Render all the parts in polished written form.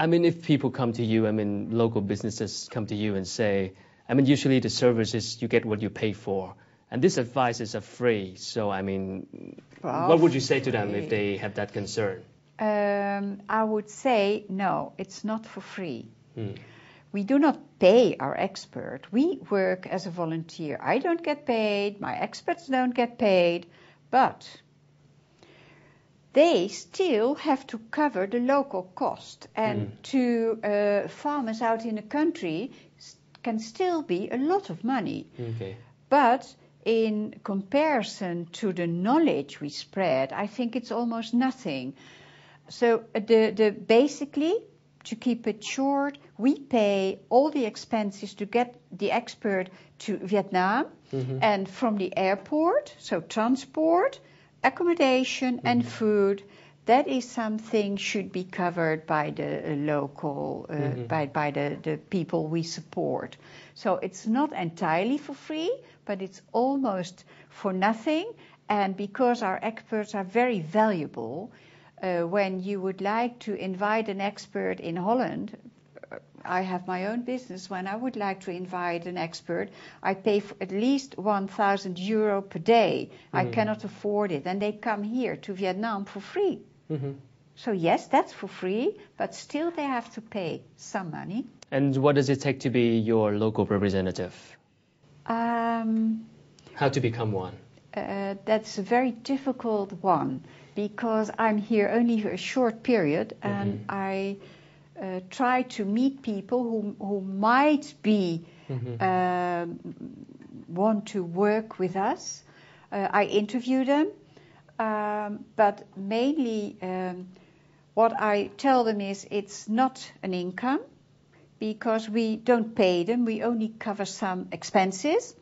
I mean, if people come to you, I mean, local businesses come to you and say, I mean, usually the services, you get what you pay for. And this advice is free. So, I mean, what would you say to them if they have that concern? I would say, no, it's not for free. We do not pay our expert. We work as a volunteer. I don't get paid. My experts don't get paid. But they still have to cover the local cost. And to farmers out in the country can still be a lot of money. Okay. But in comparison to the knowledge we spread, I think it's almost nothing. So basically, to keep it short, we pay all the expenses to get the expert to Vietnam, and from the airport, so transport, accommodation and food, that is something should be covered by the local, by the people we support. So it's not entirely for free, but it's almost for nothing. And because our experts are very valuable, when you would like to invite an expert in Holland, I have my own business. When I would like to invite an expert, I pay for at least €1,000 per day. I cannot afford it. And they come here to Vietnam for free. So yes, that's for free, but still they have to pay some money. And what does it take to be your local representative? How to become one? That's a very difficult one, because I'm here only for a short period, and I try to meet people who might be want to work with us. I interview them, but mainly what I tell them is it's not an income, because we don't pay them, we only cover some expenses.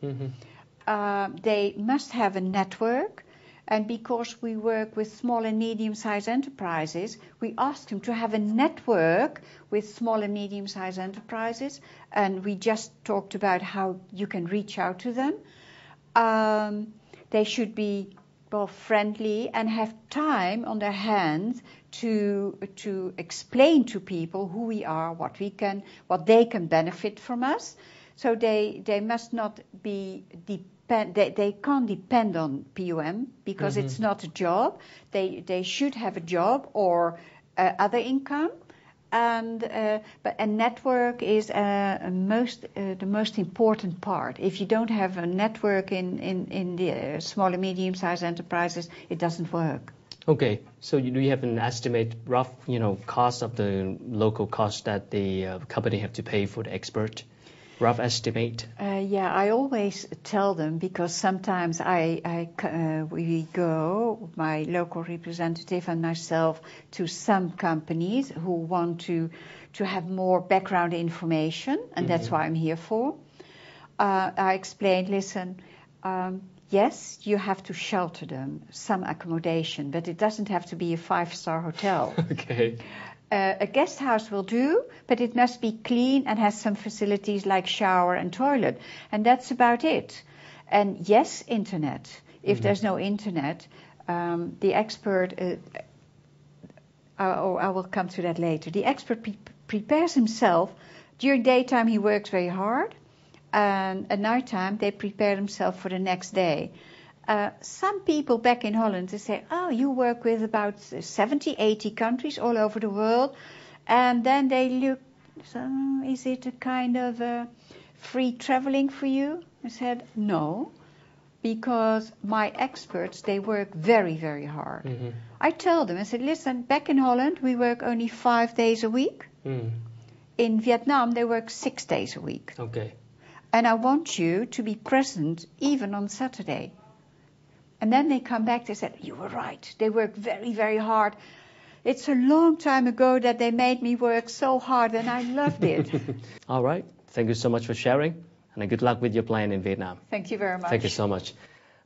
They must have a network, and because we work with small and medium-sized enterprises, we ask them to have a network with small and medium-sized enterprises, and we just talked about how you can reach out to them. They should be friendly and have time on their hands to explain to people who we are, what they can benefit from us. So they must not be they can't depend on PUM, because it's not a job. They should have a job or other income, but a network is the most important part. If you don't have a network in the small and medium-sized enterprises, it doesn't work. Okay, so do you have an estimate, rough, cost of the local cost that the company have to pay for the expert? Rough estimate? Yeah, I always tell them, because sometimes we go, my local representative and myself, to some companies who want to have more background information, and that's what I'm here for. I explained, listen, yes, you have to shelter them, some accommodation, but it doesn't have to be a 5-star hotel. Okay. A guest house will do, but it must be clean and has some facilities like shower and toilet. And that's about it. And yes, internet. If there's no internet, the expert, I will come to that later. The expert prepares himself. During daytime, he works very hard. And at nighttime, they prepare themselves for the next day. Some people back in Holland, they say, oh, you work with about 70, 80 countries all over the world. And then they look, so is it a kind of free traveling for you? I said, no, because my experts, they work very, very hard. I told them, I said, listen, back in Holland, we work only 5 days a week. In Vietnam, they work 6 days a week. Okay. And I want you to be present even on Saturday. And then they come back, they said, you were right. They work very, very hard. It's a long time ago that they made me work so hard, and I loved it. All right. Thank you so much for sharing, and good luck with your plan in Vietnam. Thank you very much. Thank you so much.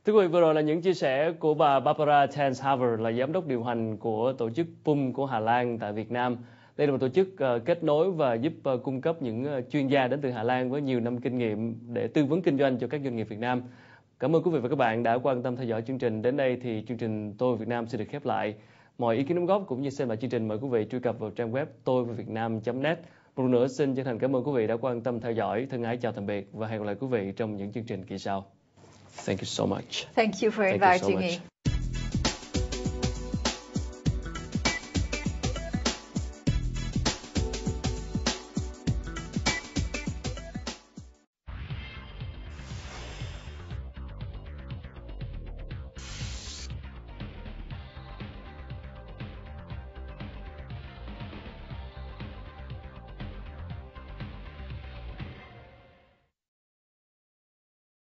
Thưa quý vị, vừa rồi là những chia sẻ của bà Barbara Tenshaver, là giám đốc điều hành của tổ chức PUM của Hà Lan tại Việt Nam. Đây là một tổ chức kết nối và giúp cung cấp những chuyên gia đến từ Hà Lan với nhiều năm kinh nghiệm để tư vấn kinh doanh cho các doanh nghiệp Việt Nam. Cảm ơn quý vị và các bạn đã quan tâm theo dõi chương trình. Đến đây thì chương trình Tôi Việt Nam sẽ được khép lại. Mọi ý kiến đóng góp cũng như xem lại chương trình, mời quý vị truy cập vào trang web toivvietnam.net. Một lần nữa xin chân thành cảm ơn quý vị đã quan tâm theo dõi. Thân ái chào tạm biệt và hẹn gặp lại quý vị trong những chương trình kỳ sau. Thank you so much. Thank you for Thank you so inviting much. me.